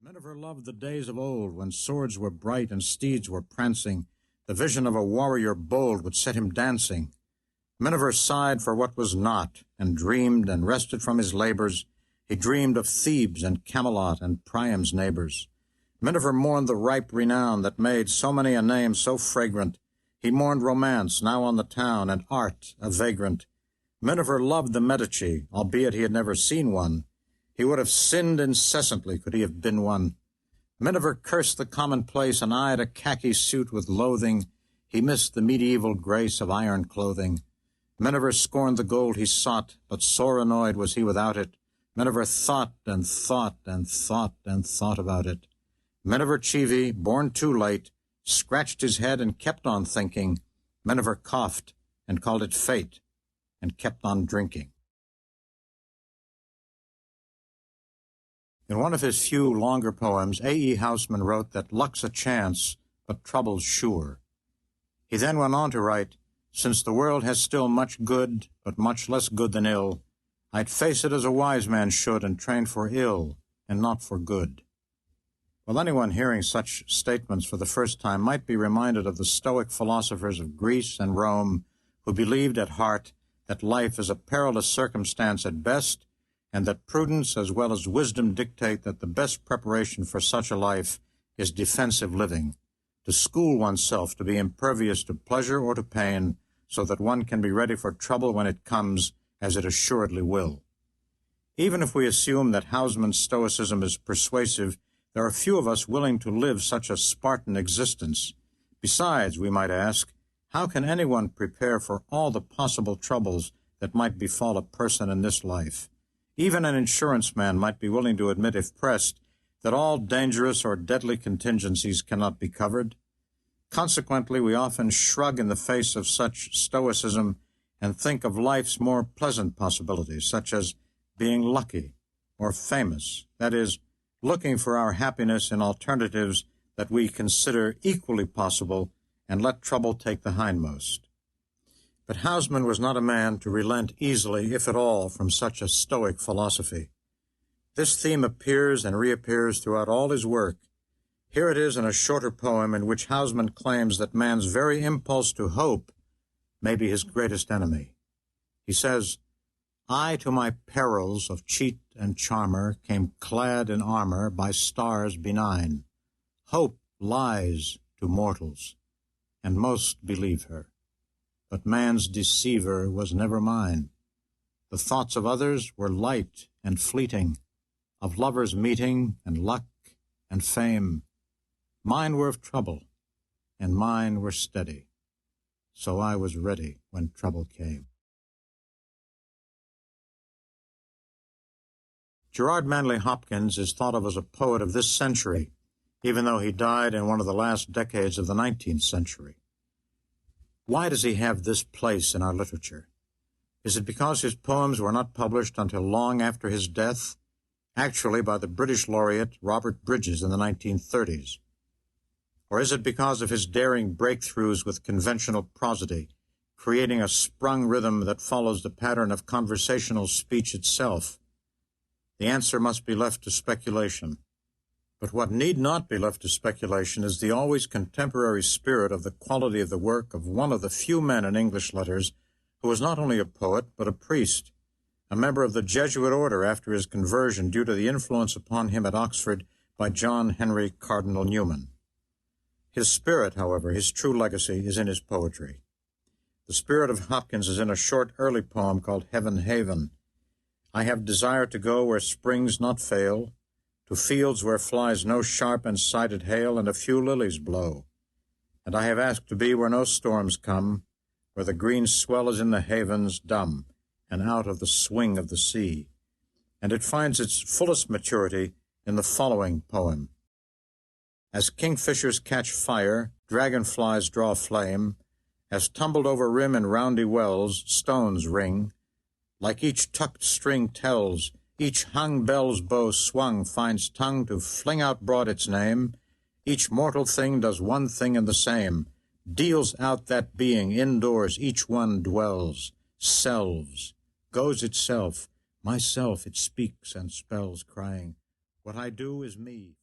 Miniver loved the days of old, when swords were bright and steeds were prancing. The vision of a warrior bold would set him dancing. Miniver sighed for what was not, and dreamed and rested from his labors. He dreamed of Thebes and Camelot and Priam's neighbors. Miniver mourned the ripe renown that made so many a name so fragrant. He mourned romance, now on the town, and art, a vagrant. Miniver loved the Medici, albeit he had never seen one. He would have sinned incessantly could he have been one. Miniver cursed the commonplace and eyed a khaki suit with loathing. He missed the medieval grace of iron clothing. Miniver scorned the gold he sought, but sore annoyed was he without it. Miniver thought and thought and thought and thought about it. Miniver Cheevy, born too late, scratched his head and kept on thinking. Miniver coughed and called it fate and kept on drinking. In one of his few longer poems, A.E. Housman wrote that luck's a chance, but trouble's sure. He then went on to write, since the world has still much good, but much less good than ill, I'd face it as a wise man should and train for ill and not for good. Well, anyone hearing such statements for the first time might be reminded of the Stoic philosophers of Greece and Rome, who believed at heart that life is a perilous circumstance at best, and that prudence as well as wisdom dictate that the best preparation for such a life is defensive living, to school oneself to be impervious to pleasure or to pain, so that one can be ready for trouble when it comes, as it assuredly will. Even if we assume that Housman's stoicism is persuasive, there are few of us willing to live such a Spartan existence. Besides, we might ask, how can anyone prepare for all the possible troubles that might befall a person in this life? Even an insurance man might be willing to admit, if pressed, that all dangerous or deadly contingencies cannot be covered. Consequently, we often shrug in the face of such stoicism and think of life's more pleasant possibilities, such as being lucky or famous, that is, looking for our happiness in alternatives that we consider equally possible and let trouble take the hindmost. But Housman was not a man to relent easily, if at all, from such a Stoic philosophy. This theme appears and reappears throughout all his work. Here it is in a shorter poem in which Housman claims that man's very impulse to hope may be his greatest enemy. He says, I to my perils of cheat and charmer came clad in armor by stars benign. Hope lies to mortals, and most believe her. But man's deceiver was never mine. The thoughts of others were light and fleeting, of lovers meeting and luck and fame. Mine were of trouble, and mine were steady. So I was ready when trouble came. Gerard Manley Hopkins is thought of as a poet of this century, even though he died in one of the last decades of the 19th century. Why does he have this place in our literature? Is it because his poems were not published until long after his death, actually by the British laureate Robert Bridges in the 1930s? Or is it because of his daring breakthroughs with conventional prosody, creating a sprung rhythm that follows the pattern of conversational speech itself? The answer must be left to speculation. But what need not be left to speculation is the always contemporary spirit of the quality of the work of one of the few men in English letters who was not only a poet but a priest, a member of the Jesuit order after his conversion due to the influence upon him at Oxford by John Henry Cardinal Newman. His spirit, however, his true legacy, is in his poetry. The spirit of Hopkins is in a short early poem called Heaven Haven. I have desire to go where springs not fail, to fields where flies no sharp and sighted hail and a few lilies blow. And I have asked to be where no storms come, where the green swell is in the havens dumb, and out of the swing of the sea. And it finds its fullest maturity in the following poem. As kingfishers catch fire, dragonflies draw flame, as tumbled over rim in roundy wells, stones ring, like each tucked string tells, each hung bell's bow swung finds tongue to fling out broad its name. Each mortal thing does one thing and the same, deals out that being indoors each one dwells, selves, goes itself, myself it speaks and spells, crying, what I do is me.